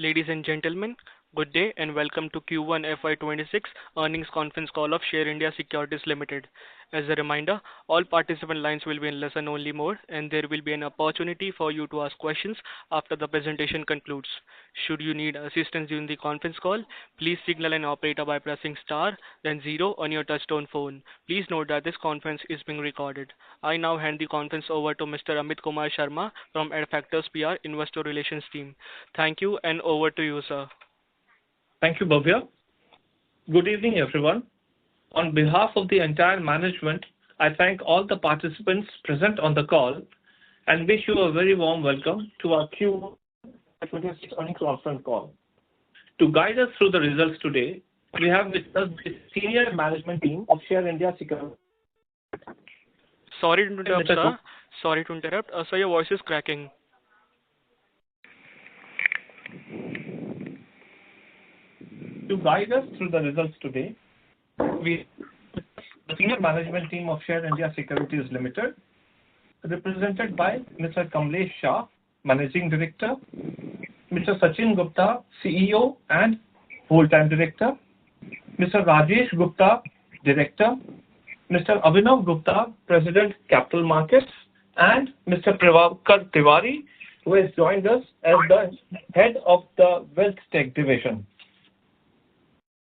Ladies and gentlemen, good day and welcome to Q1 FY2026 earnings conference call of Share India Securities Limited. As a reminder, all participant lines will be in listen-only mode, and there will be an opportunity for you to ask questions after the presentation concludes. Should you need assistance during the conference call, please signal an operator by pressing star, then zero on your touchtone phone. Please note that this conference is being recorded. I now hand the conference over to Mr. Amit Kumar Sharma from Adfactors PR Investor Relations Team. Thank you, and over to you, sir. Thank you, Bhavya. Good evening, everyone. On behalf of the entire management, I thank all the participants present on the call and wish you a very warm welcome to our Q1 FY2026 earnings conference call. To guide us through the results today, we have with us the senior management team of Share India Securities. Sorry to interrupt, sir. Sorry to interrupt. Sir, your voice is cracking. To guide us through the results today, we have the senior management team of Share India Securities Limited, represented by Mr. Kamlesh Shah, Managing Director, Mr. Sachin Gupta, CEO and Whole-Time Director, Mr. Rajesh Gupta, Director, Mr. Abhinav Gupta, President, Capital Markets, and Mr. Prabhakar Tiwari, who has joined us as the head of the Wealth Tech Division.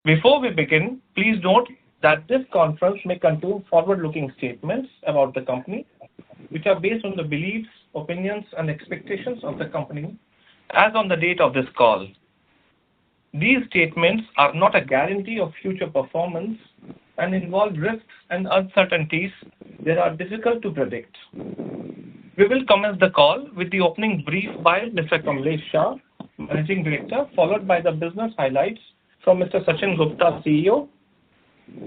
Before we begin, please note that this conference may contain forward-looking statements about the company, which are based on the beliefs, opinions, and expectations of the company as on the date of this call. These statements are not a guarantee of future performance and involve risks and uncertainties that are difficult to predict. We will commence the call with the opening brief by Mr. Kamlesh Shah, Managing Director, followed by the business highlights from Mr. Sachin Gupta, CEO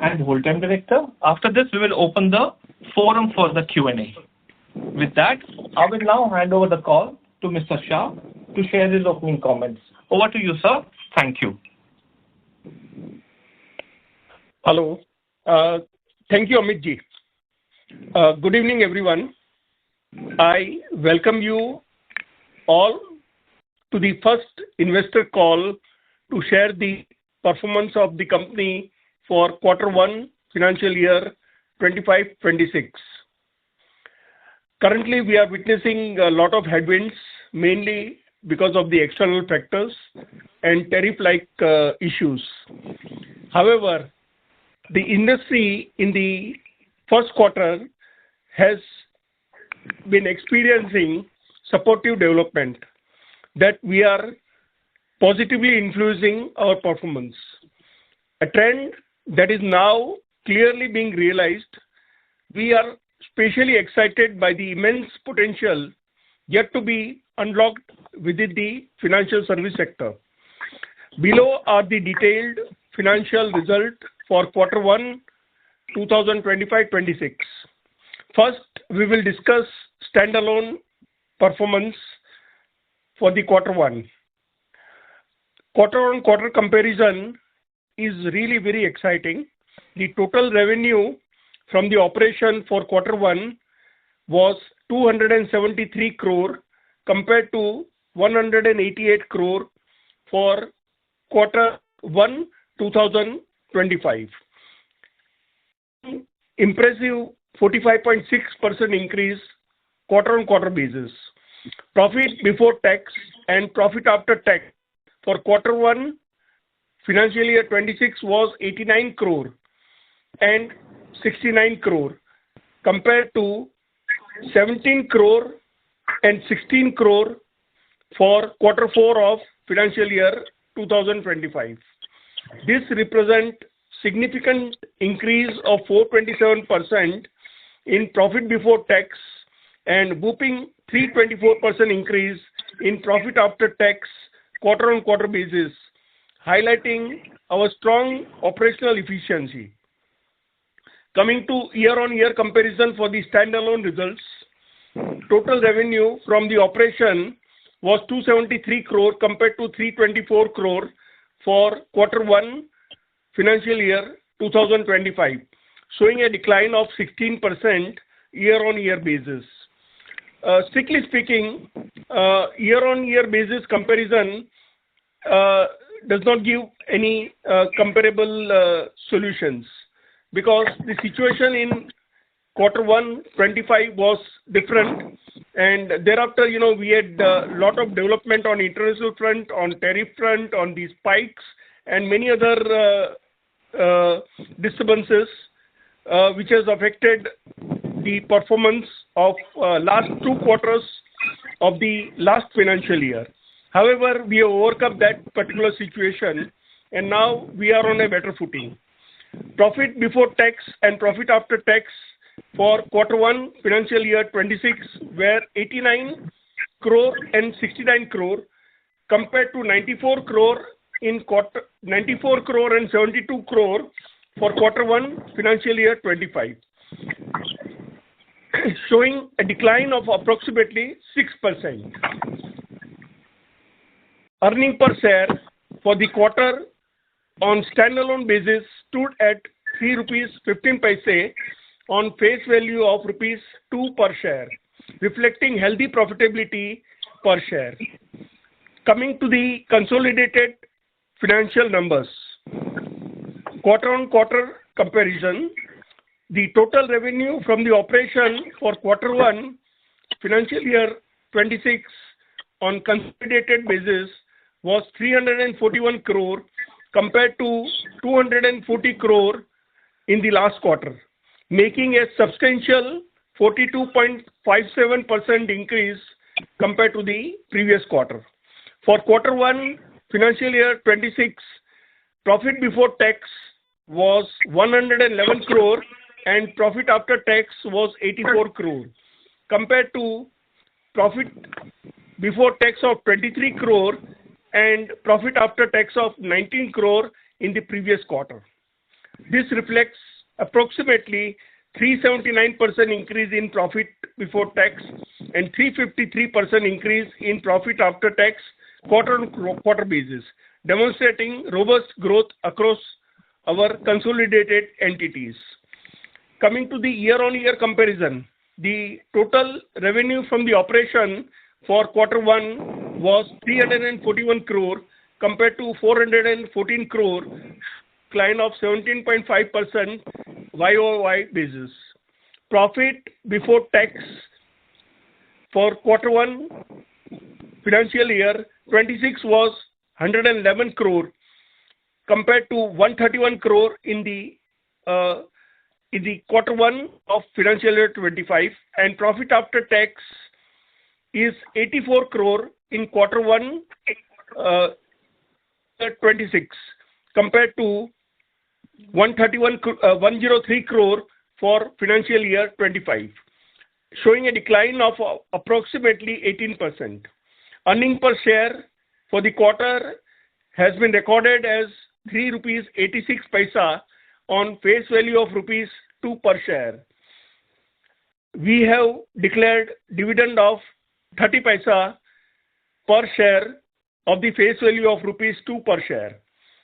and Whole-Time Director. After this, we will open the forum for the Q&A. With that, I will now hand over the call to Mr. Shah to share his opening comments. Over to you, sir. Thank you. Hello. Thank you, Amit ji. Good evening, everyone. I welcome you all to the first investor call to share the performance of the company for Q1 financial year 2025-26. Currently, we are witnessing a lot of headwinds, mainly because of the external factors and tariff-like issues. However, the industry in the first quarter has been experiencing supportive development that we are positively influencing our performance. A trend that is now clearly being realized. We are especially excited by the immense potential yet to be unlocked within the financial service sector. Below are the detailed financial results for Q1 2025-26. First, we will discuss standalone performance for the Q1. Quarter-on-quarter comparison is really very exciting. The total revenue from the operation for Q1 was 273 crore compared to 188 crore for Q1 2025. Impressive 45.6% increase quarter-on-quarter basis. Profit before tax and profit after tax for Q1 financial year 26 was 89 crore and 69 crore compared to 17 crore and 16 crore for Q4 of financial year 2025. This represents significant increase of 427% in profit before tax and whopping 324% increase in profit after tax quarter-on-quarter basis, highlighting our strong operational efficiency. Coming to year-on-year comparison for the standalone results, total revenue from the operation was 273 crore compared to 324 crore for Q1 financial year 2025, showing a decline of 16% year-on-year basis. Strictly speaking, year-on-year basis comparison does not give any comparable solutions, because the situation in Q1 25 was different, and thereafter, we had a lot of development on international front, on tariff front, on these spikes, and many other disturbances, which has affected the performance of last 2 quarters of the last financial year. However, we have overcome that particular situation, and now we are on a better footing. Profit before tax and profit after tax for Q1 financial year 26 were 89 crore and 69 crore compared to 94 crore and 72 crore for Q1 financial year 25, showing a decline of approximately 6%. Earning per share for the quarter on standalone basis stood at 3 rupees 15 paise on face value of rupees 2 per share, reflecting healthy profitability per share. Coming to the consolidated financial numbers, quarter-on-quarter comparison, the total revenue from the operation for Q1 financial year 26 on consolidated basis was 341 crore compared to 240 crore in the last quarter, making a substantial 42.57% increase compared to the previous quarter. For Q1 financial year 26, profit before tax was 111 crore and profit after tax was 84 crore compared to profit before tax of 23 crore and profit after tax of 19 crore in the previous quarter. This reflects approximately 379% increase in profit before tax and 353% increase in profit after tax quarter-on-quarter basis, demonstrating robust growth across our consolidated entities. Coming to the year-on-year comparison, the total revenue from the operation for Q1 was 341 crore compared to 414 crore, decline of 17.5% YOY basis. Profit before tax for Q1 financial year 26 was 111 crore compared to 131 crore in the Q1 of financial year 25, and profit after tax is 84 crore in Q1 26 compared to 103 crore for financial year 25, showing a decline of approximately 18%. Earning per share for the quarter has been recorded as 3 rupees 86 paisa on face value of rupees 2 per share. We have declared dividend of 30 paisa per share of the face value of rupees 2 per share.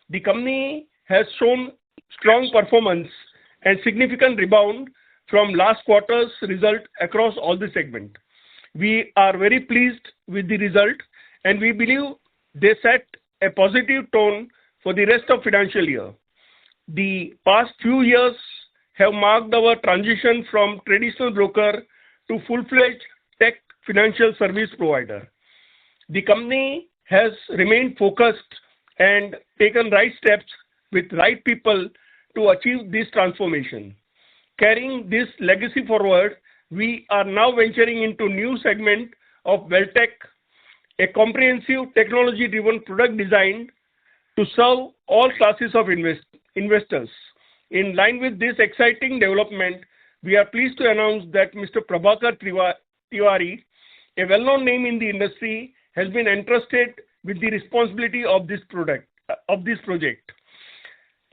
The company has shown strong performance and significant rebound from last quarter's result across all the segment. We are very pleased with the result, and we believe they set a positive tone for the rest of financial year. The past few years have marked our transition from traditional broker to full-fledged tech financial service provider. The company has remained focused and taken right steps with right people to achieve this transformation. Carrying this legacy forward, we are now venturing into new segment of WealthTech, a comprehensive technology-driven product designed to serve all classes of investors. In line with this exciting development, we are pleased to announce that Mr. Prabhakar Tiwari, a well-known name in the industry, has been entrusted with the responsibility of this project.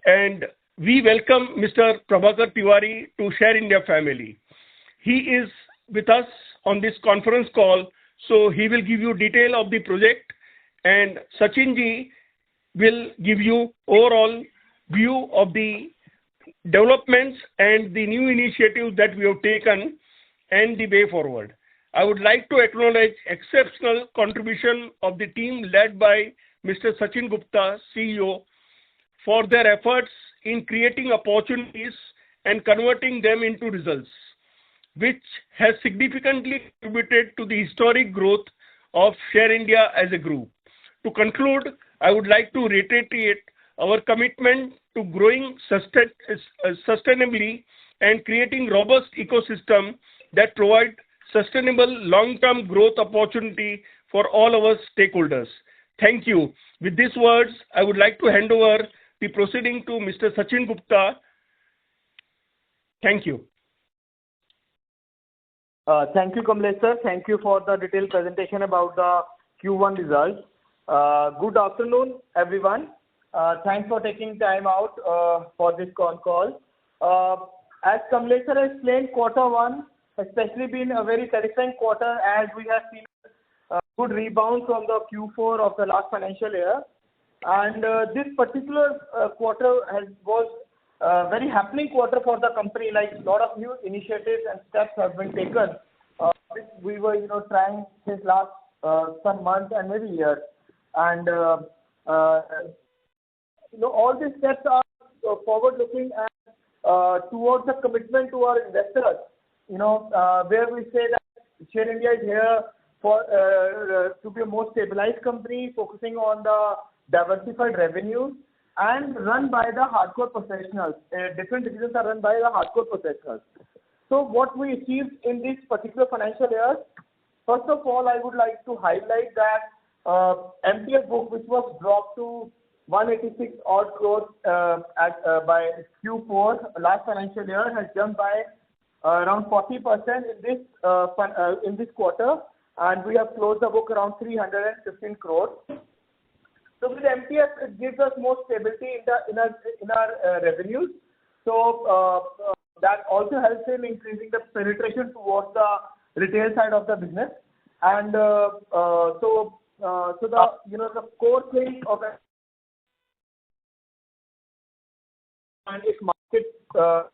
And we welcome Mr. Prabhakar Tiwari to Share India family. He is with us on this conference call, so he will give you detail of the project, and Sachinji will give you overall view of the developments and the new initiatives that we have taken and the way forward. I would like to acknowledge exceptional contribution of the team led by Mr. Sachin Gupta, CEO, for their efforts in creating opportunities and converting them into results, which has significantly contributed to the historic growth of Share India as a group. To conclude, I would like to reiterate our commitment to growing sustainably and creating robust ecosystem that provide sustainable long-term growth opportunity for all our stakeholders. Thank you. With these words, I would like to hand over the proceeding to Mr. Sachin Gupta. Thank you. Thank you, Kamlesh sir. Thank you for the detailed presentation about the Q1 results. Good afternoon, everyone. Thanks for taking time out for this con call. As Kamlesh sir explained, Q1 especially been a very satisfying quarter as we have seen a good rebound from the Q4 of the last financial year. And this particular quarter was a very happening quarter for the company, like a lot of new initiatives and steps have been taken, which we were trying since last some months and maybe years. And all these steps are forward-looking and towards the commitment to our investors, where we say that Share India is here for to be a more stabilized company, focusing on the diversified revenue and run by the hardcore professionals. Different divisions are run by the hardcore professionals. So what we achieved in this particular financial year, first of all, I would like to highlight that MTF book, which was dropped to 186 odd crores by Q4 last financial year, has jumped by around 40% in this quarter, and we have closed the book around 315 crores. So with MTF, it gives us more stability in our revenues. So that also helps in increasing the penetration towards the retail side of the business. And so the core thing of it, and if market the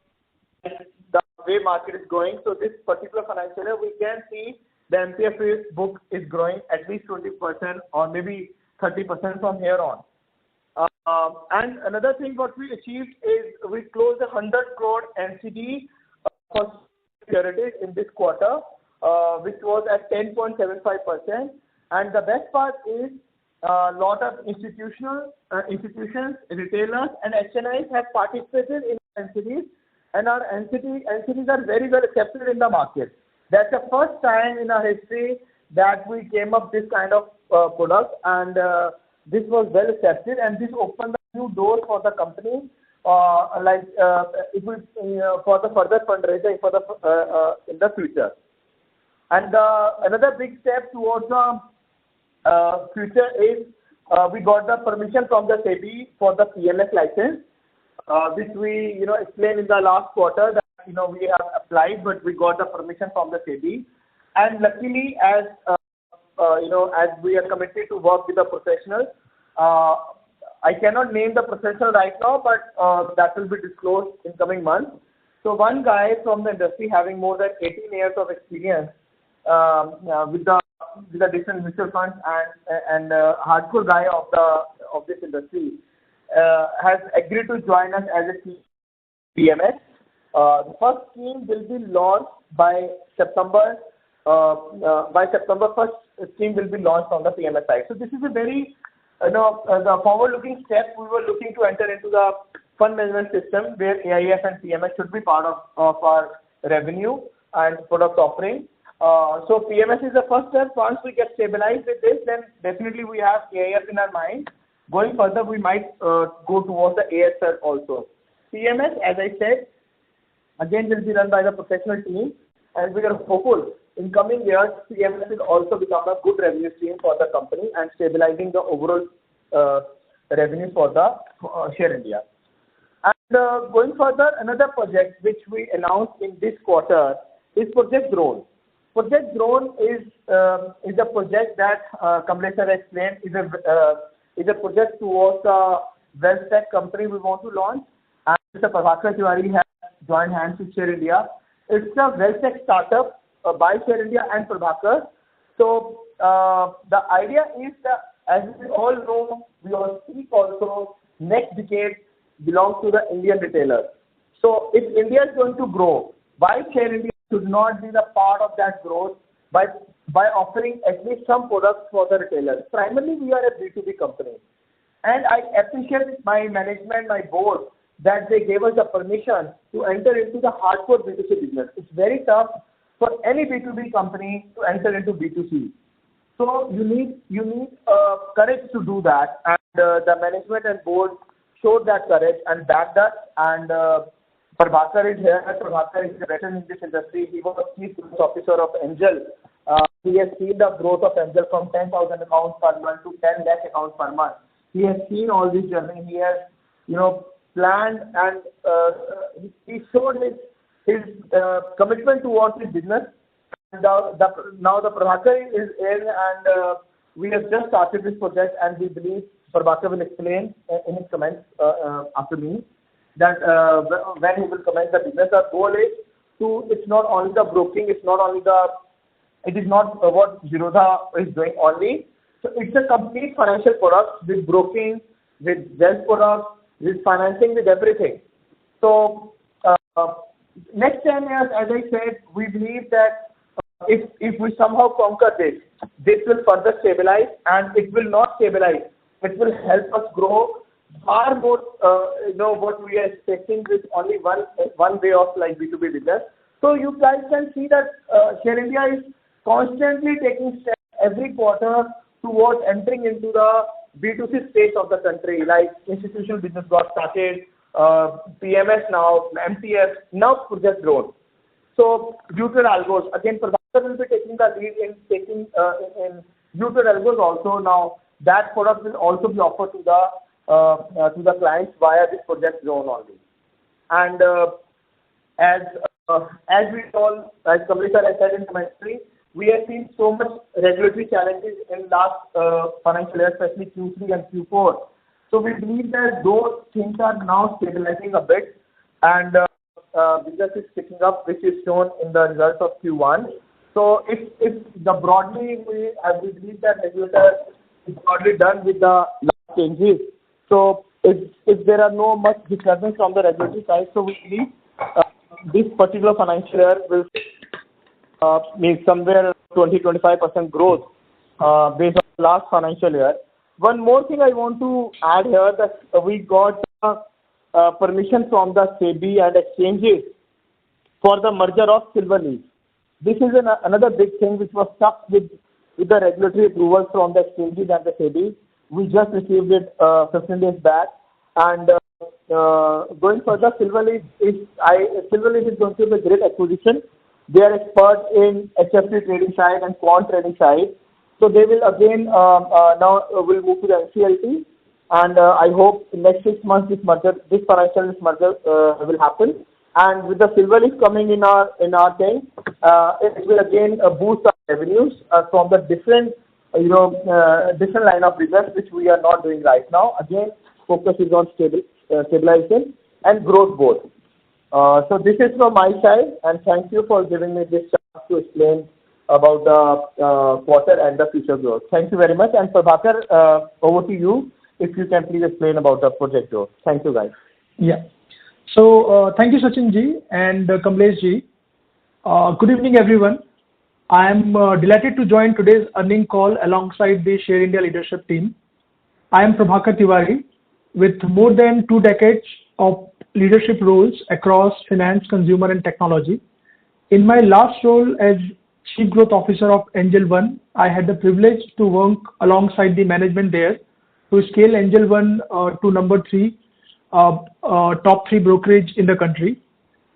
way market is going, so this particular financial year we can see the MTF book is growing at least 20% or maybe 30% from here on. And another thing what we achieved is we closed 100 crore NCD for securities in this quarter, which was at 10.75%. And the best part is a lot of institutions, retailers, and HNIs have participated in NCDs, and our NCDs are very well accepted in the market. That's the first time in our history that we came up this kind of product, and this was well accepted, and this opened a new door for the company, it will for the further fundraising for the in the future. And another big step towards the future is we got the permission from the SEBI for the PMS license, which we explained in the last quarter that we have applied, but we got the permission from the SEBI. And luckily, as as we are committed to work with the professionals, I cannot name the professional right now, but that will be disclosed in coming months. So one guy from the industry having more than 18 years of experience with the different mutual funds and hardcore guy of this industry has agreed to join us as a PMS. The first scheme will be launched by September. By September 1st, scheme will be launched on the PMS side. So this is a very the forward-looking step. We were looking to enter into the fund management system where AIF and PMS should be part of our revenue and product offering. So PMS is the first step. Once we get stabilized with this, then definitely we have AIF in our mind. Going further, we might go towards the ASR also. PMS, as I said, again will be run by the professional team, and we are hopeful in coming years PMS will also become a good revenue stream for the company and stabilizing the overall revenue for the Share India. And going further, another project which we announced in this quarter is Project Drone. Project Drone is a project that Kamlesh sir explained is a project towards the wealth tech company we want to launch, and Mr. Prabhakar Tiwari has joined hands with Share India. It's a wealth tech startup by Share India and Prabhakar. So the idea is that as we all know, we all speak also, next decade belongs to the Indian retailer. So if India is going to grow, why Share India should not be the part of that growth by offering at least some products for the retailers? Primarily, we are a B2B company. And I appreciate my management, my board, that they gave us the permission to enter into the hardcore B2C business. It's very tough for any B2B company to enter into B2C. So you need courage to do that, and the management and board showed that courage and backed us. And Prabhakar is here. Prabhakar is a veteran in this industry. He was chief business officer of Angel. He has seen the growth of Angel from 10,000 accounts per month to 10 lakh accounts per month. He has seen all this journey. He has, planned, and he showed his commitment towards his business. And now the Prabhakar is in, and we have just started this project, and we believe Prabhakar will explain in his comments after me that when he will commence the business. The goal is it's not only the broking, it is not what Zerodha is doing only. So it's a complete financial product with broking, with wealth products, with financing, with everything. So next 10 years, as I said, we believe that if we somehow conquer this will further stabilize, and it will not stabilize. It will help us grow far more, what we are expecting with only one way of like B2B business. So you guys can see that Share India is constantly taking steps every quarter towards entering into the B2C space of the country, like institutional business got started, PMS now, MTS, now Project Drone. So neutral algos, again, Prabhakar will be taking the lead in taking in neutral algos also. Now that product will also be offered to the clients via this Project Drone only. And as we all, as Kamlesh has said in commentary, we have seen so much regulatory challenges in last financial year, especially Q3 and Q4. So we believe that those things are now stabilizing a bit, and business is picking up, which is shown in the results of Q1. So if the broadly, we believe that regulator is broadly done with the last changes. So if there are no much disturbance from the regulatory side, so we believe this particular financial year will mean somewhere 20-25% growth based on last financial year. One more thing I want to add here, that we got permission from the SEBI and exchanges for the merger of Silverleaf. This is another big thing which was stuck with the regulatory approval from the exchanges and the SEBI. We just received it 15 days back, and going further, Silverleaf is going to be a great acquisition. They are expert in HFT trading side and quant trading side. So they will again now will move to the NCLT, and I hope in next 6 months this merger will happen. And with the Silverleaf coming in our thing, it will again boost our revenues from the different line of business which we are not doing right now. Again, focus is on stabilization and growth both. So this is from my side, and thank you for giving me this chance to explain about the quarter and the future growth. Thank you very much. And Prabhakar, over to you, if you can please explain about the project growth. Thank you, guys. Yeah. So thank you, Sachin ji and Kamlesh ji. Good evening, everyone. I am delighted to join today's earning call alongside the Share India leadership team. I am Prabhakar Tiwari, with more than 2 decades of leadership roles across finance, consumer, and technology. In my last role as Chief Growth Officer of Angel One, I had the privilege to work alongside the management there to scale Angel One to number 3, top 3 brokerage in the country,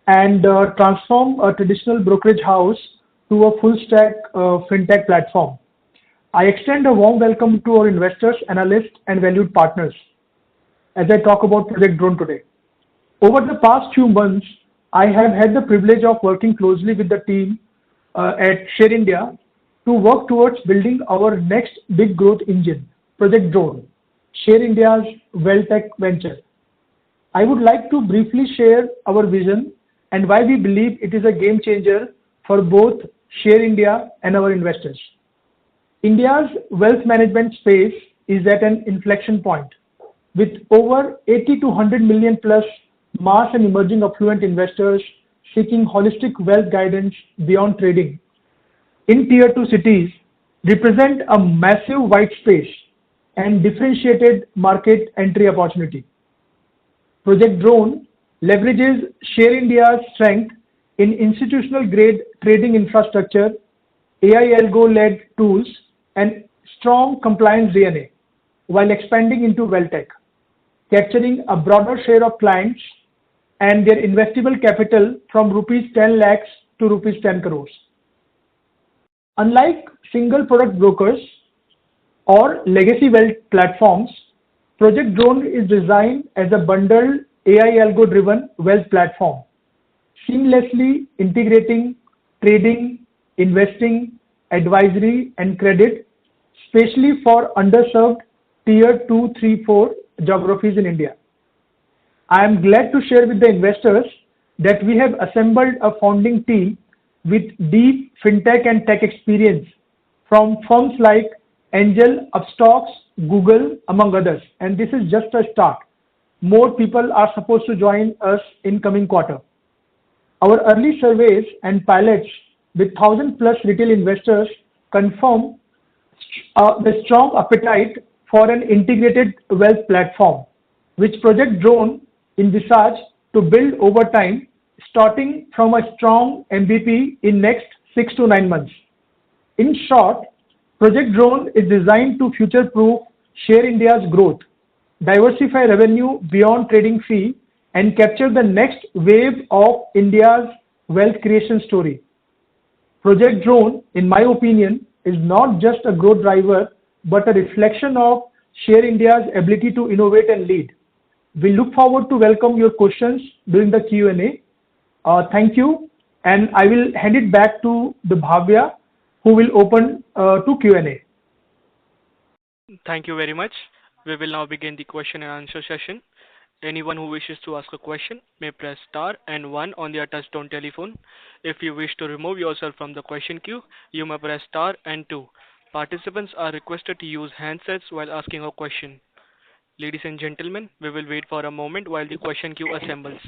and transform a traditional brokerage house to a full stack fintech platform. I extend a warm welcome to our investors, analysts, and valued partners as I talk about Project Drone today. Over the past few months, I have had the privilege of working closely with the team at Share India to work towards building our next big growth engine, Project Drone, Share India's wealth tech venture. I would like to briefly share our vision and why we believe it is a game changer for both Share India and our investors. India's wealth management space is at an inflection point, with over 80 to 100 million plus mass and emerging affluent investors seeking holistic wealth guidance beyond trading in tier 2 cities represent a massive white space and differentiated market entry opportunity. Project Drone leverages Share India's strength in institutional grade trading infrastructure, AI algo-led tools, and strong compliance DNA while expanding into wealth tech, capturing a broader share of clients and their investable capital from rupees 10 lakhs to rupees 10 crores. Unlike single product brokers or legacy wealth platforms, Project Drone is designed as a bundled AI algo driven wealth platform, seamlessly integrating trading, investing, advisory, and credit, especially for underserved tier 2, 3, 4 geographies in India. I am glad to share with the investors that we have assembled a founding team with deep fintech and tech experience from firms like Angel, Upstocks, Google, among others. And this is just a start. More people are supposed to join us in coming quarter. Our early surveys and pilots with 1,000 plus retail investors confirm the strong appetite for an integrated wealth platform, which Project Drone envisage to build over time, starting from a strong MVP in next 6 to 9 months. In short, Project Drone is designed to future-proof Share India's growth, diversify revenue beyond trading fee, and capture the next wave of India's wealth creation story. Project Drone, in my opinion, is not just a growth driver, but a reflection of Share India's ability to innovate and lead. We look forward to welcome your questions during the Q&A. Thank you, and I will hand it back to the Bhavya, who will open to Q&A. Thank you very much. We will now begin the question and answer session. Anyone who wishes to ask a question may press star and one on their touchtone telephone. If you wish to remove yourself from the question queue, you may press star and two. Participants are requested to use handsets while asking a question. Ladies and gentlemen, we will wait for a moment while the question queue assembles.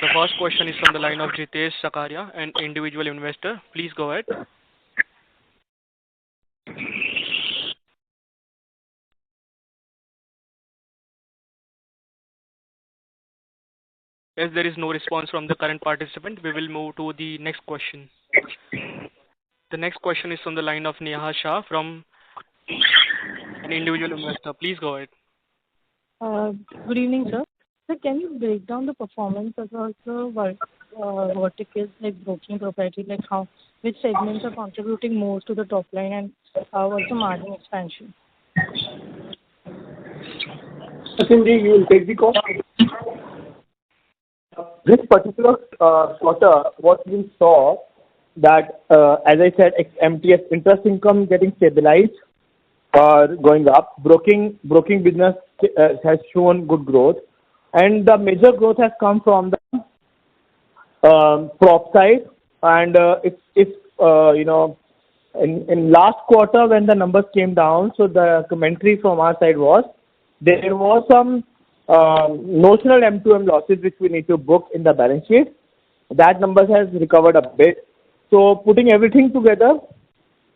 The first question is from the line of Jitesh Sakaria, an individual investor. Please go ahead. As there is no response from the current participant, we will move to the next question. The next question is from the line of Neha Shah from an individual investor. Please go ahead. Good evening, sir. Sir, can you break down the performance across the verticals like broking, proprietary, like which segments are contributing more to the top line, and what's the margin expansion? Sachin, you will take the call. This particular quarter, what we saw that, as I said, MTS interest income getting stabilized, going up. Broking business has shown good growth, and the major growth has come from the prop side. And in last quarter when the numbers came down, so the commentary from our side was there was some notional M2M losses which we need to book in the balance sheet. That numbers has recovered a bit. So putting everything together,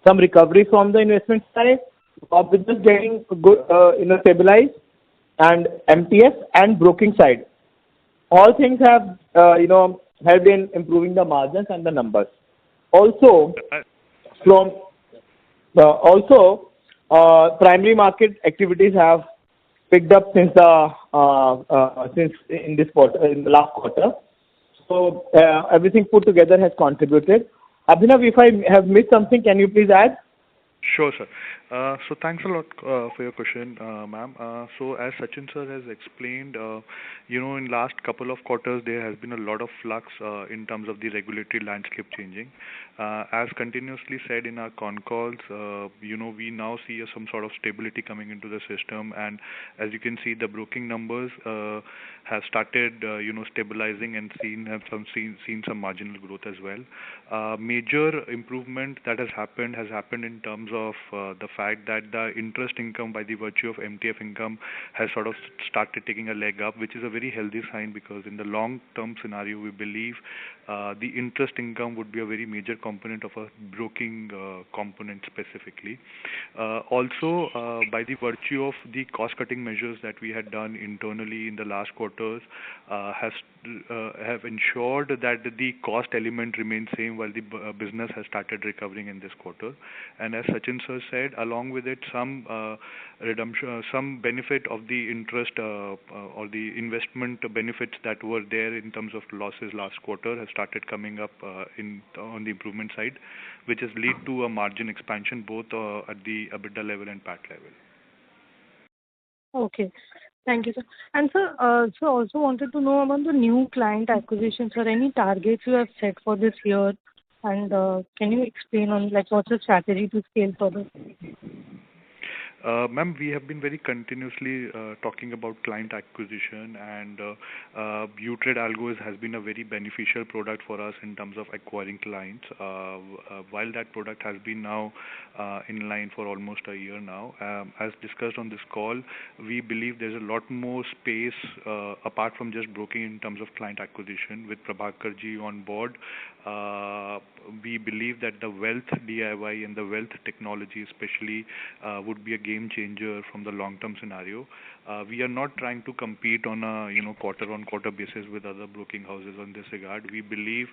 some recovery from the investment side, business getting good, stabilized, and MTS and broking side. All things have helped in improving the margins and the numbers. Also, primary market activities have picked up since in this quarter, in the last quarter. So everything put together has contributed. Abhinav, if I have missed something, can you please add? Sure, sir. So thanks a lot for your question, ma'am. So as Sachin sir has explained, in last couple of quarters there has been a lot of flux in terms of the regulatory landscape changing. As continuously said in our con calls, we now see some sort of stability coming into the system, and as you can see, the broking numbers have started, stabilizing and seen some marginal growth as well. Major improvement that has happened in terms of the fact that the interest income by the virtue of MTF income has sort of started taking a leg up, which is a very healthy sign, because in the long term scenario we believe the interest income would be a very major component of a broking component specifically. Also, by the virtue of the cost cutting measures that we had done internally in the last quarters, have ensured that the cost element remains same while the business has started recovering in this quarter. And as Sachin sir said, along with it, some redemption, some benefit of the interest or the investment benefits that were there in terms of losses last quarter have started coming up on the improvement side, which has led to a margin expansion both at the EBITDA level and PAT level. Okay. Thank you, sir. And sir, so also wanted to know about the new client acquisitions, or any targets you have set for this year, and can you explain on like what's the strategy to scale further? Ma'am, we have been very continuously talking about client acquisition, and U-Trade Algos has been a very beneficial product for us in terms of acquiring clients. While that product has been now in line for almost a year now, as discussed on this call, we believe there's a lot more space apart from just broking in terms of client acquisition. With Prabhakar ji on board, we believe that the wealth DIY and the wealth technology especially would be a game changer from the long-term scenario. We are not trying to compete on a quarter-on-quarter basis with other broking houses on this regard. We believe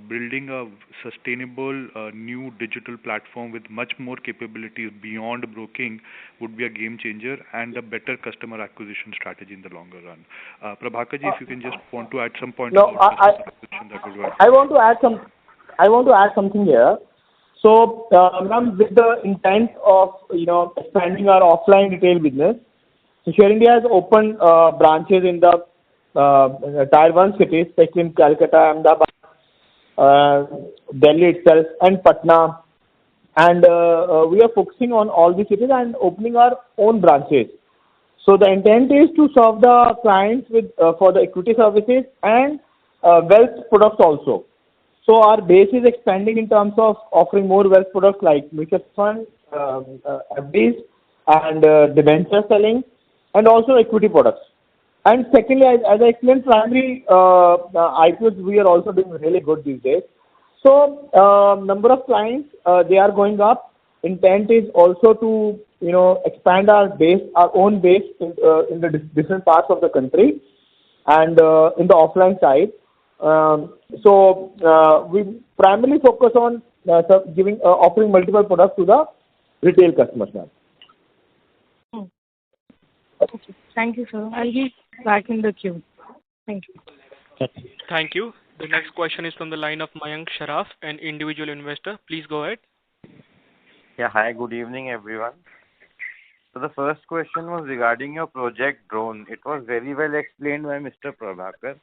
building a sustainable new digital platform with much more capabilities beyond broking would be a game changer and a better customer acquisition strategy in the longer run. Prabhakar ji, if you can just want to add some point No, about customer acquisition, that would work. I want to add something here. So, ma'am, with the intent of expanding our offline retail business, so Share India has opened branches in the Tier 1 cities, especially in Calcutta, Ahmedabad, Delhi itself, and Patna. And we are focusing on all these cities and opening our own branches. So the intent is to serve the clients with for the equity services and wealth products also. So our base is expanding in terms of offering more wealth products like mutual fund, FDs, and debenture selling, and also equity products. And secondly, as I explained, primary IPOs we are also doing really good these days. So number of clients they are going up. Intent is also to expand our base, our own base in the different parts of the country, and in the offline side. So we primarily focus on offering multiple products to the retail customers now. Okay. Thank you, sir. I'll be back in the queue. Thank you. Thank you. The next question is from the line of Mayank Sharaf, an individual investor. Please go ahead. Yeah, hi, good evening, everyone. So the first question was regarding your project drone. It was very well explained by Mr. Prabhakar.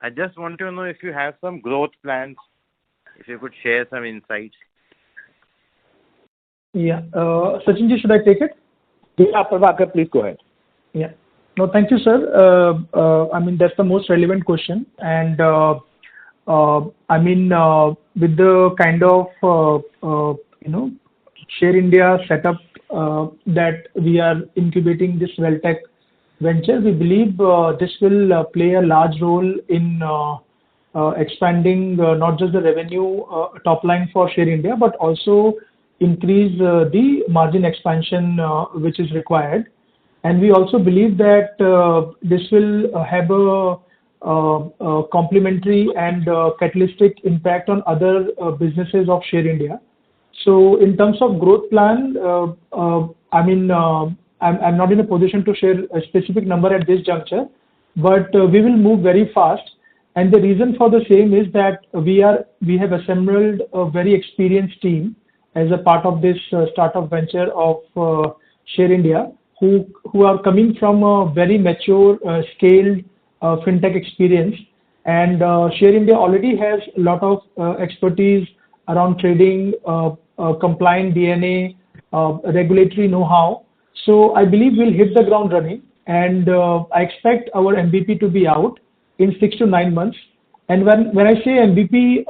I just want to know if you have some growth plans, if you could share some insights. Yeah. Sachin ji, should I take it? Yeah, Prabhakar, please go ahead. Yeah. No, thank you, sir. I mean, that's the most relevant question. And I mean, with the kind of, Share India setup that we are incubating this WealthTech venture, we believe this will play a large role in expanding not just the revenue top line for Share India, but also increase the margin expansion which is required. And we also believe that this will have a complementary and catalytic impact on other businesses of Share India. So in terms of growth plan, I mean, I'm not in a position to share a specific number at this juncture, but we will move very fast. And the reason for the same is that we have assembled a very experienced team as a part of this startup venture of Share India, who are coming from a very mature, scaled fintech experience. And Share India already has a lot of expertise around trading, compliant DNA, regulatory know-how. So I believe we'll hit the ground running, and I expect our MVP to be out in 6 to 9 months. And when I say MVP,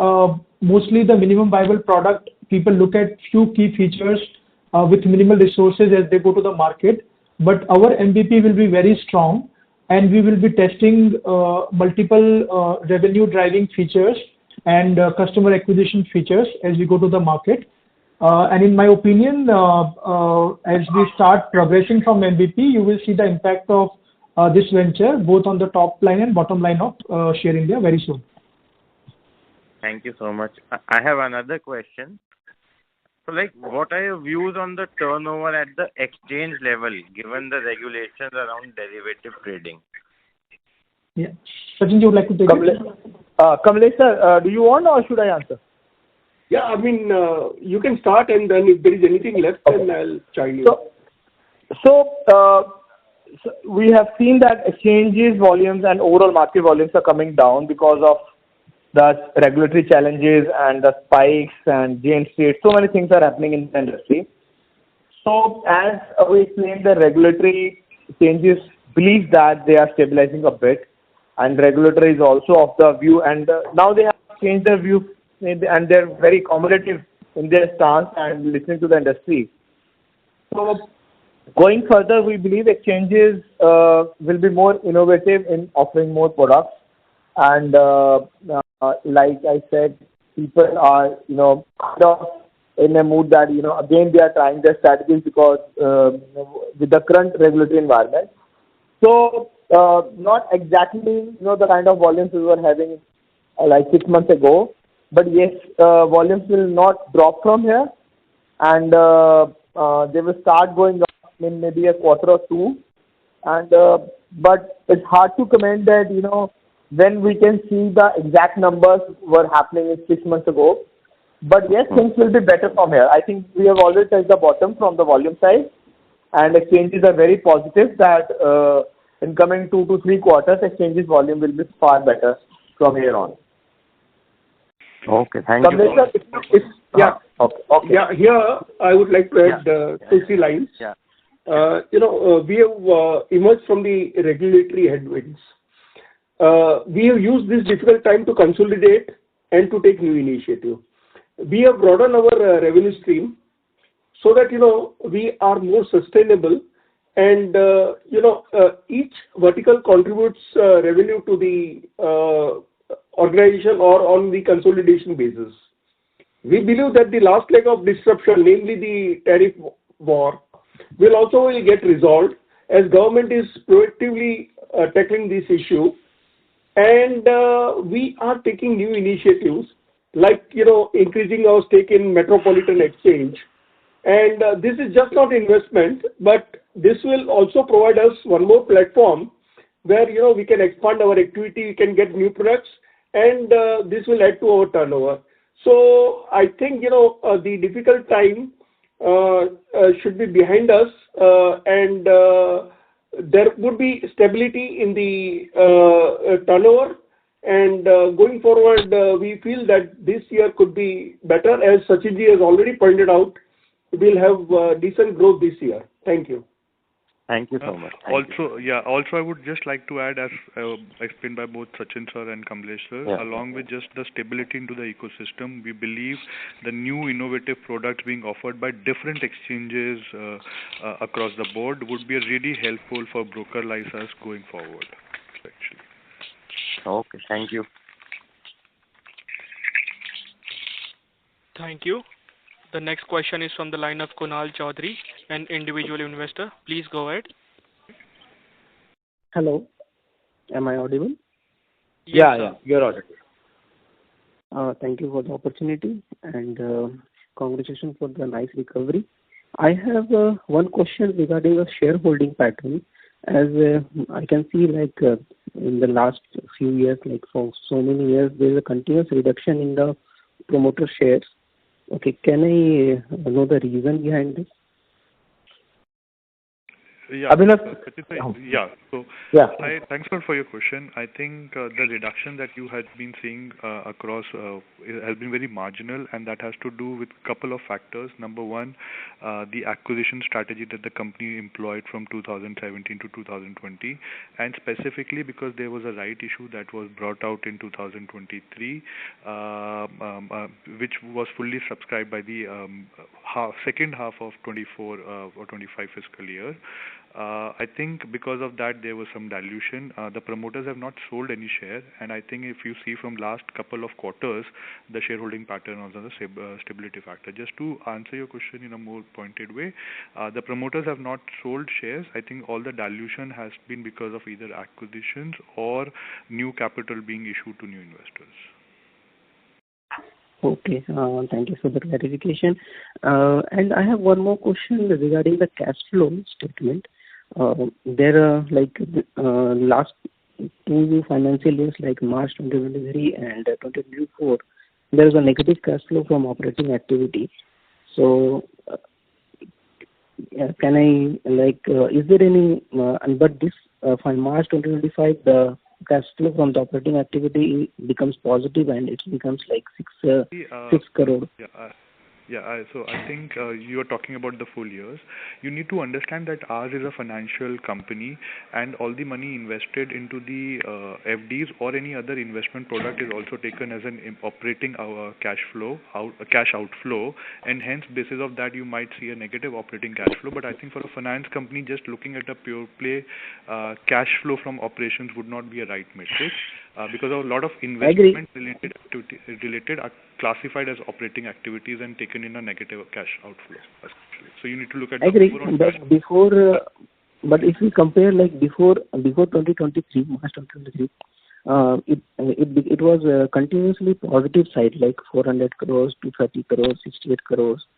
mostly the minimum viable product people look at few key features with minimal resources as they go to the market. But our MVP will be very strong, and we will be testing multiple revenue driving features and customer acquisition features as we go to the market. And in my opinion, as we start progressing from MVP, you will see the impact of this venture both on the top line and bottom line of Share India very soon. Thank you so much. I have another question. So, like, what are your views on the turnover at the exchange level, given the regulations around derivative trading? Yeah. Sachin, you would like to take it? Kamlesh sir, do you want or should I answer? Yeah, I mean, you can start, and then if there is anything left, then I'll chime in. So we have seen that exchanges volumes and overall market volumes are coming down because of the regulatory challenges and the spikes and GN state. So many things are happening in the industry. So as we explained, the regulatory changes believe that they are stabilizing a bit, and regulator is also of the view, and now they have changed their view, and they're very accommodative in their stance and listening to the industry. So going further, we believe exchanges will be more innovative in offering more products, and like I said, people are kind of in a mood that again they are trying their strategies because with the current regulatory environment. So not exactly the kind of volumes we were having like 6 months ago, but yes, volumes will not drop from here, and they will start going up in maybe a quarter or two, and but it's hard to comment that when we can see the exact numbers were happening 6 months ago. But yes, things will be better from here. I think we have already touched the bottom from the volume side, and exchanges are very positive that in coming 2 to 3 quarters, exchanges volume will be far better from here on. Okay, thank you. Yeah. Okay. Yeah, here I would like to add 2-3 lines. Yeah. We have emerged from the regulatory headwinds. We have used this difficult time to consolidate and to take new initiative. We have broadened our revenue stream so that we are more sustainable, and each vertical contributes revenue to the organization or on the consolidation basis. We believe that the last leg of disruption, namely the tariff war, will also get resolved as government is proactively tackling this issue, and we are taking new initiatives like increasing our stake in Metropolitan Exchange, and this is just not investment, but this will also provide us one more platform where we can expand our activity, we can get new products, and this will add to our turnover. So I think the difficult time should be behind us, and there would be stability in the turnover, and going forward, we feel that this year could be better. As Sachinji has already pointed out, we'll have decent growth this year. Thank you. Thank you so much. Also, I would just like to add, as explained by both Sachin sir and Kamlesh sir, along with just the stability into the ecosystem, we believe the new innovative products being offered by different exchanges across the board would be really helpful for broker like us going forward, actually. Okay, thank you. Thank you. The next question is from the line of Kunal Chaudhary, an individual investor. Please go ahead. Hello, am I audible? Yes, Yeah, you're audible. Thank you for the opportunity, and congratulations for the nice recovery. I have one question regarding the shareholding pattern. As I can see, like in the last few years, like for so many years, there is a continuous reduction in the promoter shares. Okay, can I know the reason behind this? Yeah, Abhinav? Sachin bhai, yeah. So, Yeah. thanks a lot for your question. I think the reduction that you had been seeing across has been very marginal, and that has to do with a couple of factors. Number one, the acquisition strategy that the company employed from 2017 to 2020, and specifically because there was a right issue that was brought out in 2023, which was fully subscribed by the second half of 24 or 25 fiscal year. I think because of that there was some dilution. The promoters have not sold any share, and I think if you see from last couple of quarters, the shareholding pattern was on the stability factor. Just to answer your question in a more pointed way, the promoters have not sold shares. I think all the dilution has been because of either acquisitions or new capital being issued to new investors. Okay. Thank you for the clarification. And I have one more question regarding the cash flow statement. There are last two financial years, like March 2023 and 2024, there is a negative cash flow from operating activity. So, can I is there any? But this for March 2025, the cash flow from the operating activity becomes positive, and it becomes like 6 crore. So I think you are talking about the full years. You need to understand that ours is a financial company, and all the money invested into the FDs or any other investment product is also taken as an operating cash outflow, and hence basis of that you might see a negative operating cash flow. But I think for a finance company, just looking at a pure play cash flow from operations would not be a right metric. Because a lot of investment related are classified as operating activities and taken in a negative cash outflow. So you need to look at. I agree, but if we compare like before 2023, March 2023, it was continuously positive side, like 400 crores, 230 crores, 68 crores.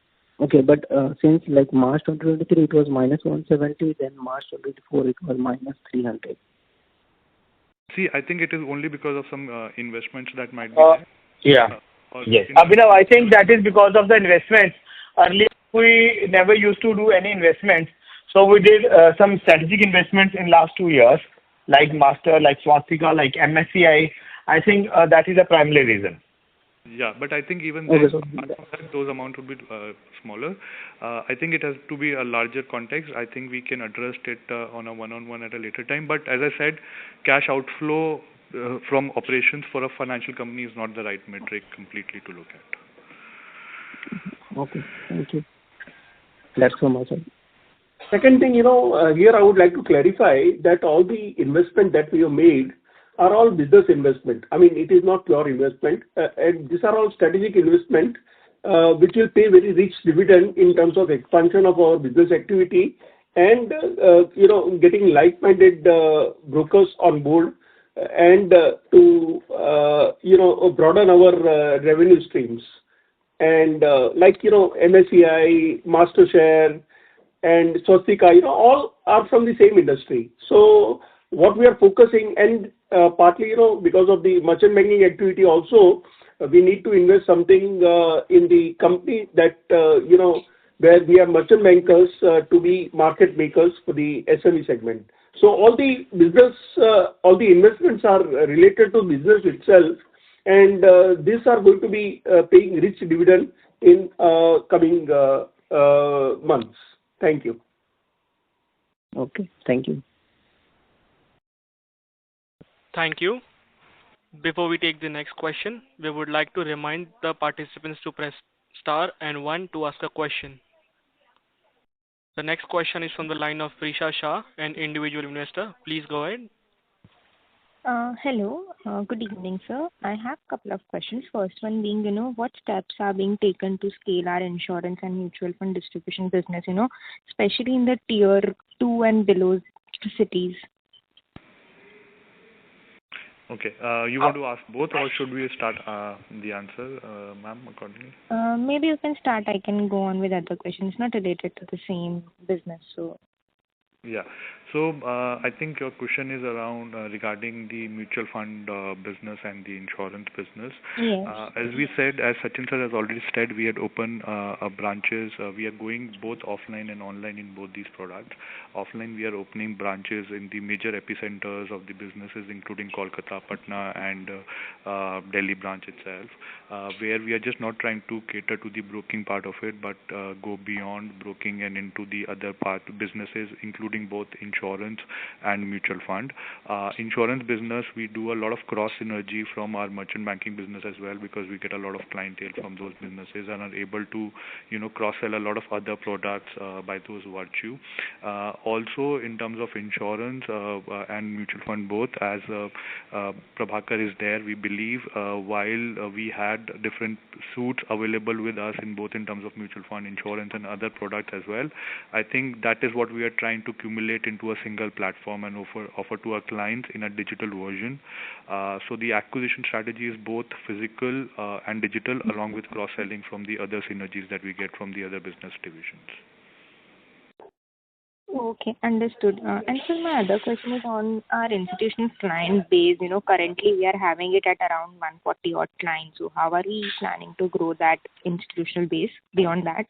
Okay, but since like March 2023 it was minus 170, then March 2024 it was minus 300. See, I think it is only because of some investments that might be there. Yeah. Yes. Abhinav, I think that is because of the investments. Earlier, we never used to do any investments. So we did some strategic investments in last 2 years, like Master, like Swastika, like MSCI. I think that is the primary reason. Yeah, but I think even then, those amounts would be smaller. I think it has to be a larger context. I think we can address it on a one-on-one at a later time. But as I said, cash outflow from operations for a financial company is not the right metric completely to look at. Okay, thank you. That's from my side. Second thing, here I would like to clarify that all the investment that we have made are all business investment. I mean, it is not pure investment, and these are all strategic investment, which will pay very rich dividend in terms of expansion of our business activity and getting like-minded brokers on board and to broaden our revenue streams. And MSCI, MasterShare, and Swastika, all are from the same industry. So what we are focusing, and partly, because of the merchant banking activity also, we need to invest something in the company that, where we are merchant bankers to be market makers for the SME segment. So all the business, all the investments are related to business itself, and these are going to be paying rich dividend in coming months. Thank you. Okay, thank you. Thank you. Before we take the next question, we would like to remind the participants to press star and 1 to ask a question. The next question is from the line of Prisha Shah, an individual investor. Please go ahead. Hello. Good evening, sir. I have a couple of questions. First one being, what steps are being taken to scale our insurance and mutual fund distribution business, especially in the tier 2 and below cities? Okay. You want to ask both, or should we start the answer, ma'am, accordingly? Maybe you can start. I can go on with other questions not related to the same business. So. Yeah. So, I think your question is around regarding the mutual fund business and the insurance business. Yes. As we said, as Sachin sir has already said, we had opened branches. We are going both offline and online in both these products. Offline, we are opening branches in the major epicenters of the businesses, including Kolkata, Patna, and Delhi branch itself, where we are just not trying to cater to the broking part of it, but go beyond broking and into the other part businesses, including both insurance and mutual fund. Insurance business, we do a lot of cross synergy from our merchant banking business as well, because we get a lot of clientele from those businesses and are able to, cross sell a lot of other products by those virtue. Also, in terms of insurance and mutual fund both, as Prabhakar is there, we believe while we had different suits available with us in both in terms of mutual fund, insurance, and other products as well, I think that is what we are trying to accumulate into a single platform and offer to our clients in a digital version. So the acquisition strategy is both physical and digital, along with cross-selling from the other synergies that we get from the other business divisions. Okay, understood. And so my other question is on our institutional client base. Currently we are having it at around 140 odd clients. So how are we planning to grow that institutional base beyond that?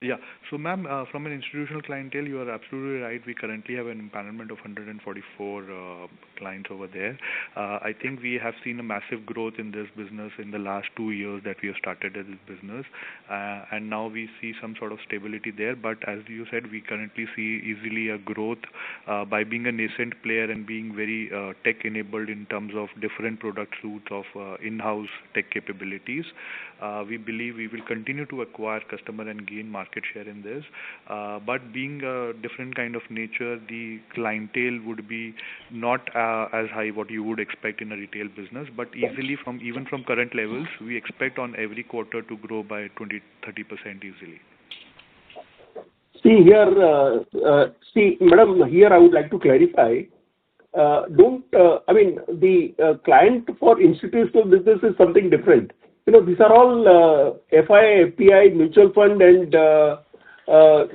Yeah. So, ma'am, from an institutional clientele, you are absolutely right. We currently have an empanelment of 144 clients over there. I think we have seen a massive growth in this business in the last 2 years that we have started this business, and now we see some sort of stability there. But as you said, we currently see easily a growth by being a nascent player and being very tech-enabled in terms of different product suites of in-house tech capabilities. We believe we will continue to acquire customer and gain market share in this, but being a different kind of nature, the clientele would be not as high what you would expect in a retail business, but easily even from current levels, we expect on every quarter to grow by 20-30% easily. Madam, here I would like to clarify. The client for institutional business is something different. These are all FI, FPI, mutual fund, and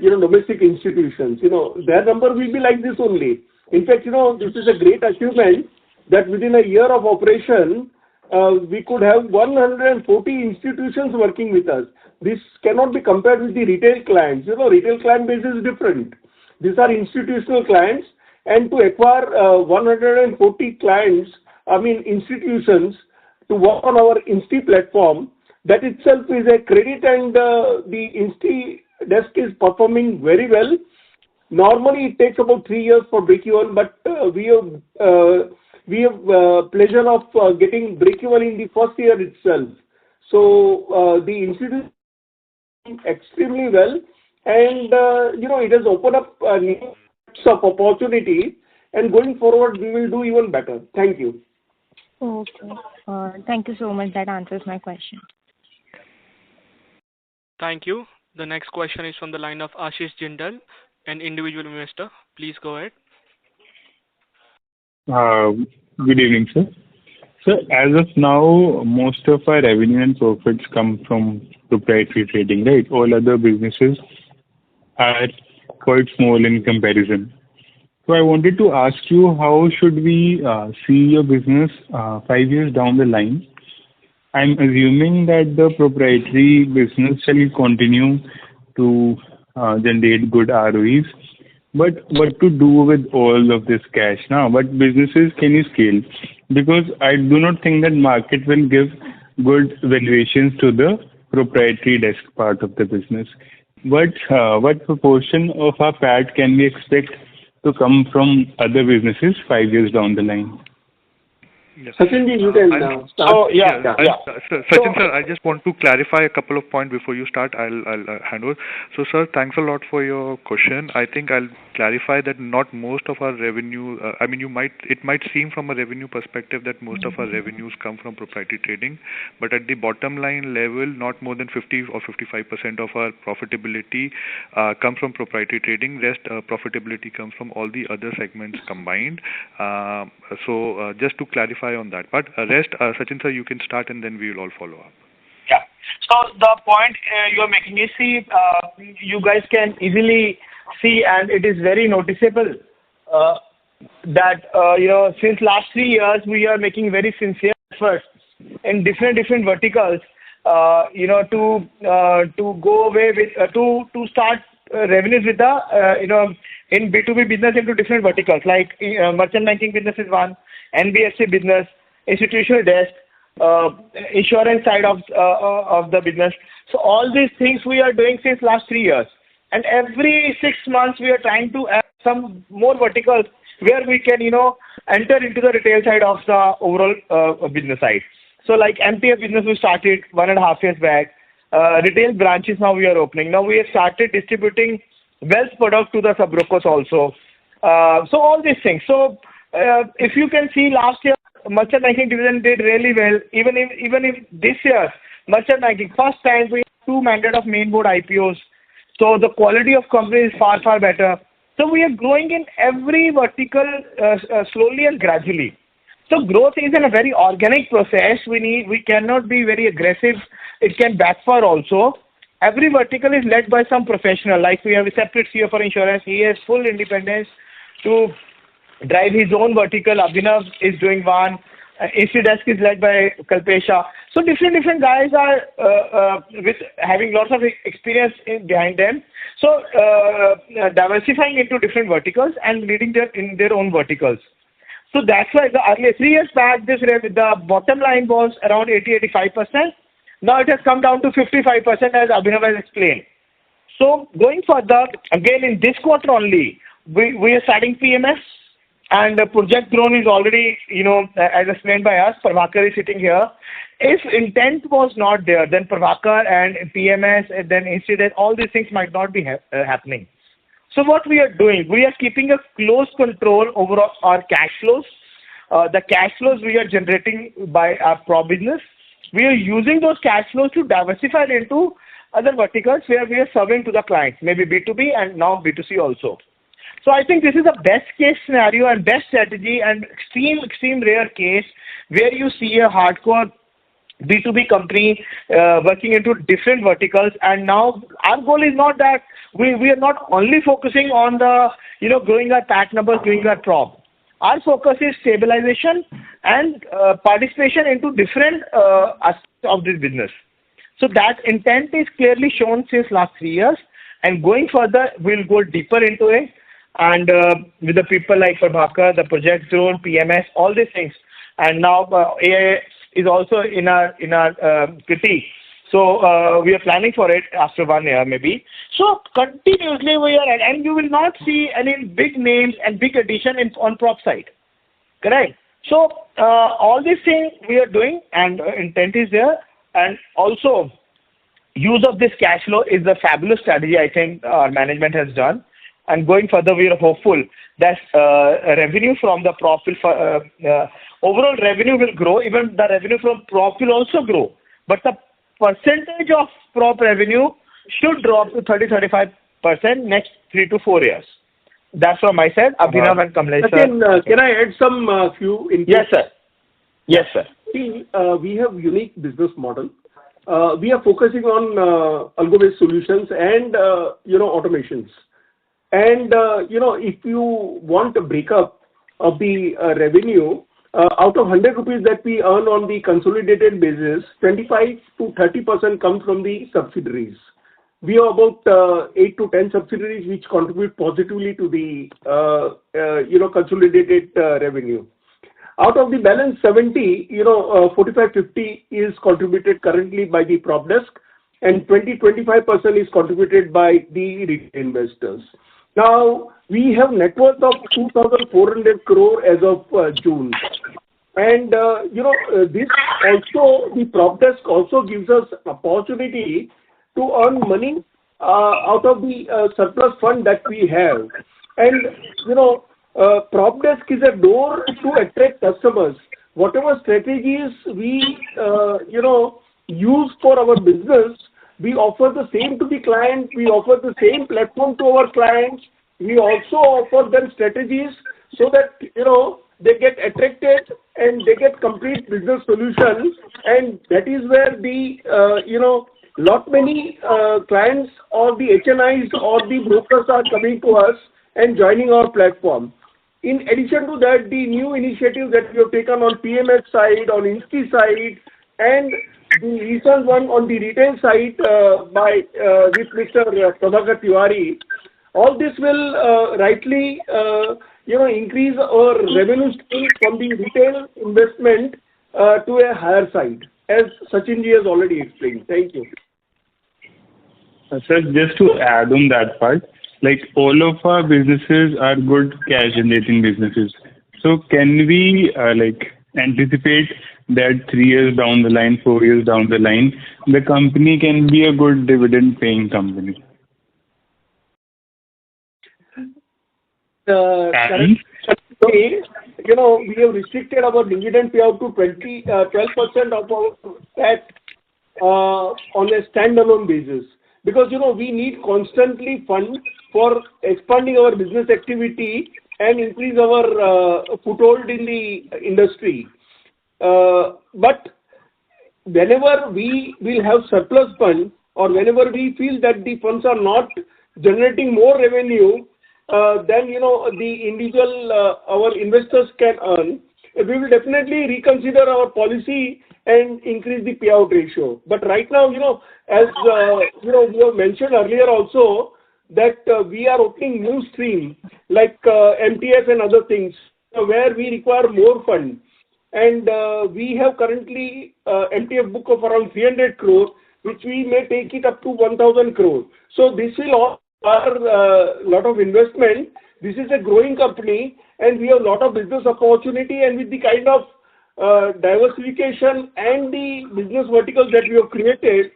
domestic institutions. Their number will be like this only. In fact, this is a great achievement that within a year of operation, we could have 140 institutions working with us. This cannot be compared with the retail clients. Retail client base is different. These are institutional clients, and to acquire 140 clients, institutions, to work on our Insti platform, that itself is a credit, and the Insti desk is performing very well. Normally, it takes about 3 years for break-even, but we have pleasure of getting break-even in the first year itself. So the institution is extremely well, and it has opened up new types of opportunity, and going forward, we will do even better. Thank you. Okay. Thank you so much. That answers my question. Thank you. The next question is from the line of Ashish Jindal, an individual investor. Please go ahead. Good evening, sir. So as of now, most of our revenue and profits come from proprietary trading, right? All other businesses are quite small in comparison. So I wanted to ask you, how should we see your business 5 years down the line? I'm assuming that the proprietary business shall continue to generate good ROEs. But what to do with all of this cash now? What businesses can you scale? Because I do not think that market will give good valuations to the proprietary desk part of the business. But what proportion of our PAT can we expect to come from other businesses 5 years down the line? Yes. Sachin, you can start. Sachin sir, I just want to clarify a couple of points before you start. I'll hand over. So sir, thanks a lot for your question. I think I'll clarify that not most of our revenue, it might seem from a revenue perspective that most of our revenues come from proprietary trading, but at the bottom line level, not more than 50 or 55% of our profitability comes from proprietary trading. Rest profitability comes from all the other segments combined. So just to clarify on that. But rest, Sachin sir, you can start and then we will all follow up. Yeah. So the point you are making is, you guys can easily see, and it is very noticeable that since last 3 years we are making very sincere efforts in different verticals, to go away with to start revenues with the in B2B business into different verticals, like merchant banking business is one, NBFC business, institutional desk, insurance side of the business. So all these things we are doing since last 3 years, and every 6 months we are trying to add some more verticals where we can enter into the retail side of the overall business side. So like MPF business we started 1.5 years back. Retail branches now we are opening. Now we have started distributing wealth product to the sub-brokers also. So all these things. So if you can see, last year merchant banking division did really well. Even if this year merchant banking first time we have 2 mandate of main board IPOs. So the quality of company is far better. So we are growing in every vertical slowly and gradually. So growth is in a very organic process. We cannot be very aggressive. It can backfire also. Every vertical is led by some professional. Like we have a separate CEO for insurance. He has full independence to drive his own vertical. Abhinav is doing one. AC desk is led by Kalpesha. So different guys are with having lots of experience behind them. So diversifying into different verticals and leading in their own verticals. So that's why the earlier 3 years back, the bottom line was around 80-85%. Now it has come down to 55%, as Abhinav has explained. So going further, again in this quarter only, we are starting PMS, and the project drone is already, as explained by us. Prabhakar is sitting here. If intent was not there, then Prabhakar and PMS and then instead all these things might not be happening. So what we are doing, we are keeping a close control over our cash flows. The cash flows we are generating by our prop business, we are using those cash flows to diversify into other verticals where we are serving to the clients, maybe B2B and now B2C also. So I think this is the best case scenario and best strategy, and extreme rare case where you see a hardcore B2B company working into different verticals. And now our goal is not that we are not only focusing on the growing our PAT numbers, growing our prop. Our focus is stabilization and participation into different aspects of this business. So that intent is clearly shown since last 3 years, and going further we'll go deeper into it, and with the people like Prabhakar, the project zone, PMS, all these things, and now AI is also in our kitty. So we are planning for it after 1 year maybe. So continuously we are, and you will not see any big names and big addition on prop side. Correct? So all these things we are doing, and intent is there, and also use of this cash flow is a fabulous strategy I think our management has done. And going further, we are hopeful that revenue from the prop will, overall revenue will grow. Even the revenue from prop will also grow. But the percentage of prop revenue should drop to 30-35% next 3 to 4 years. That's from my side. Abhinav and Kamlesh. Can I add some few inputs? Yes, sir. Yes, sir. See, we have unique business model. We are focusing on algo-based solutions and automations. And if you want a breakup of the revenue, out of 100 rupees that we earn on the consolidated basis, 25 to 30% comes from the subsidiaries. We have about 8 to 10 subsidiaries which contribute positively to the consolidated revenue. Out of the balance 70, 45-50 is contributed currently by the prop desk, and 20-25% is contributed by the retail investors. Now, we have net worth of 2,400 crore as of June. And, this also, the prop desk also gives us opportunity to earn money out of the surplus fund that we have. And, prop desk is a door to attract customers. Whatever strategies we, use for our business, we offer the same to the client. We offer the same platform to our clients. We also offer them strategies so that, they get attracted and they get complete business solutions. And that is where the, lot many clients or the HNIs or the brokers are coming to us and joining our platform. In addition to that, the new initiatives that we have taken on PMS side, on Insti side, and the recent one on the retail side by with Mr. Prabhakar Tiwari, all this will rightly increase our revenue stream from the retail investment to a higher side, as Sachinji has already explained. Thank you. Sir, just to add on that part, like all of our businesses are good cash generating businesses. So can we anticipate that 3 years down the line, 4 years down the line, the company can be a good dividend paying company? Currently, we have restricted our dividend payout to 12% of our PAT on a standalone basis, because we need constantly fund for expanding our business activity and increase our foothold in the industry. But whenever we will have surplus funds, or whenever we feel that the funds are not generating more revenue than the individual our investors can earn, we will definitely reconsider our policy and increase the payout ratio. But right now, as we have mentioned earlier also, that we are opening new stream like MTF and other things where we require more fund, and we have currently MTF book of around 300 crore, which we may take it up to 1,000 crore. So this will all a lot of investment. This is a growing company and we have a lot of business opportunity, and with the kind of diversification and the business verticals that we have created,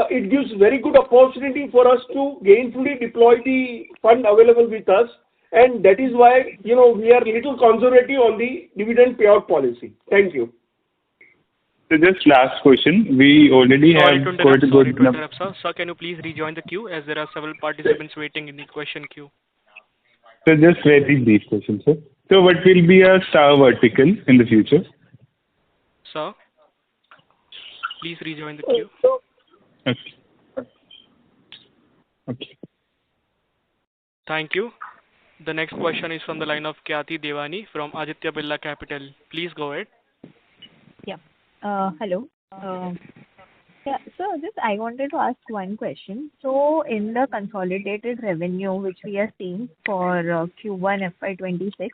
it gives very good opportunity for us to gainfully deploy the fund available with us, and that is why we are little conservative on the dividend payout policy. Thank you. So just last question. We already have quite a good number. Sir, can you please rejoin the queue, as there are several participants waiting in the question queue? So just very brief question, sir. So what will be a star vertical in the future? Sir, please rejoin the queue. Okay. Thank you. The next question is from the line of Kyati Devani from Aditya Birla Capital. Please go ahead. Yeah. Hello. Yeah, so just I wanted to ask one question. So in the consolidated revenue which we are seeing for Q1 FY2026,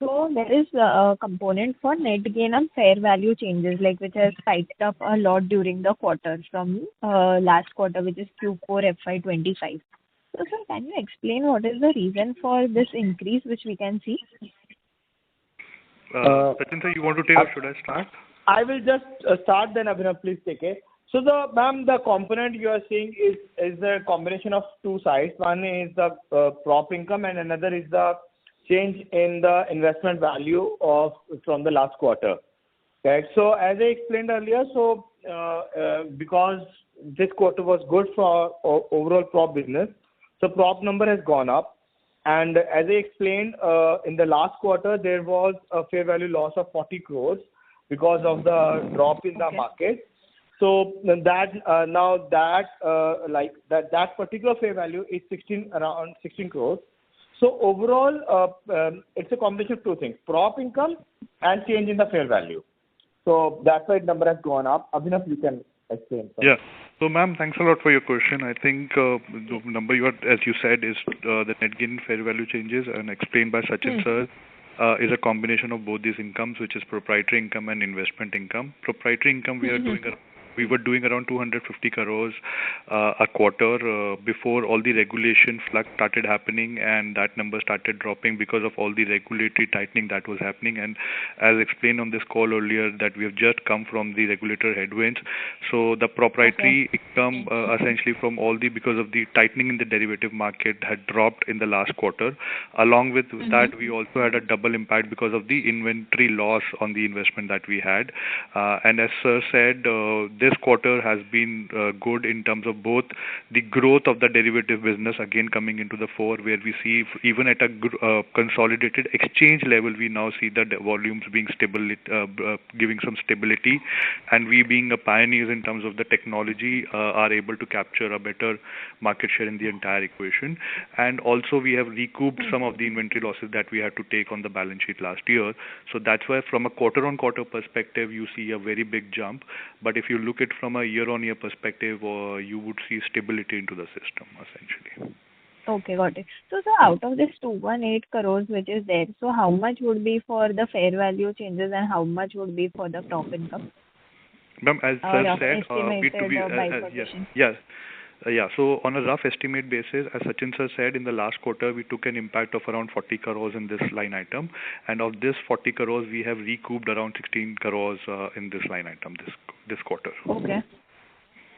so there is a component for net gain on fair value changes, like which has spiked up a lot during the quarter from last quarter, which is Q4 FY2025. So sir, can you explain what is the reason for this increase which we can see? Sachin sir, you want to take or should I start? I will just start, then Abhinav, please take it. So the component you are seeing is a combination of two sides. One is the prop income and another is the change in the investment value from the last quarter. Okay. So as I explained earlier, so because this quarter was good for overall prop business, so prop number has gone up. And as I explained, in the last quarter, there was a fair value loss of 40 crores because of the drop in the market. So that that particular fair value is around 16 crores. So overall, it's a combination of two things: prop income and change in the fair value. So that's why the number has gone up. Abhinav, you can explain. Sorry. Yeah. So, ma'am, thanks a lot for your question. I think the number you are, as you said, is the net gain fair value changes, and explained by Sachin sir, is a combination of both these incomes, which is proprietary income and investment income. Proprietary income, we were doing around 250 crores a quarter before all the regulation flux started happening, and that number started dropping because of all the regulatory tightening that was happening. And as explained on this call earlier, that we have just come from the regulator headwinds. So the proprietary income essentially from all the, because of the tightening in the derivative market, had dropped in the last quarter. Along with that, we also had a double impact because of the inventory loss on the investment that we had. And as sir said, this quarter has been good in terms of both the growth of the derivative business again coming into the fore, where we see even at a consolidated exchange level, we now see the volumes being stable, giving some stability, and we being a pioneers in terms of the technology are able to capture a better market share in the entire equation. And also we have recouped some of the inventory losses that we had to take on the balance sheet last year. So that's why from a quarter-on-quarter perspective, you see a very big jump. But if you look at from a year-on-year perspective, you would see stability into the system essentially. Okay, got it. So, out of this 218 crores which is there, so how much would be for the fair value changes and how much would be for the top income? Ma'am, as sir said, bifurcation. Yeah. So on a rough estimate basis, as Sachin sir said, in the last quarter, we took an impact of around 40 crores in this line item. And of this 40 crores, we have recouped around 16 crores in this line item this quarter.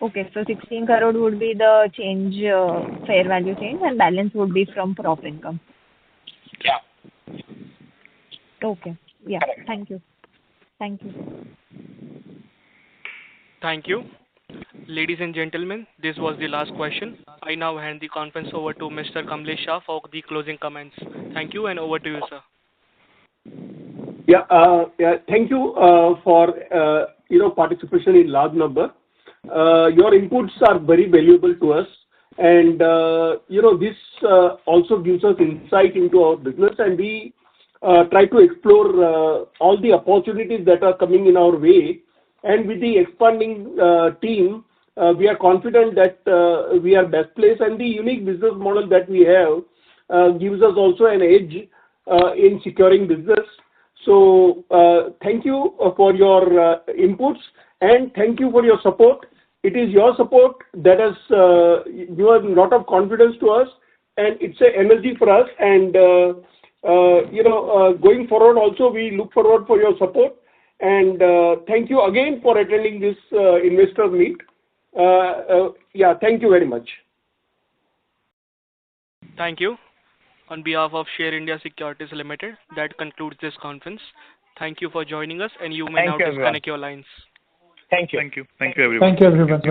Okay, so 16 crore would be the change, fair value change, and balance would be from prop income. Yeah. Okay. Yeah. Correct. Thank you. Thank you. Ladies and gentlemen, this was the last question. I now hand the conference over to Mr. Kamlesh Shah for the closing comments. Thank you, and over to you, sir. Thank you for participation in large number. Your inputs are very valuable to us, and this also gives us insight into our business, and we try to explore all the opportunities that are coming in our way. And with the expanding team, we are confident that we are best placed, and the unique business model that we have gives us also an edge in securing business. So thank you for your inputs, and thank you for your support. It is your support that has given a lot of confidence to us, and it's an energy for us. And going forward also, we look forward for your support. And thank you again for attending this investor meet. Thank you very much. Thank you. On behalf of Share India Securities Limited, that concludes this conference. Thank you for joining us, and you may now disconnect your lines. Thank you. Thank you, everyone. Thank you, everyone.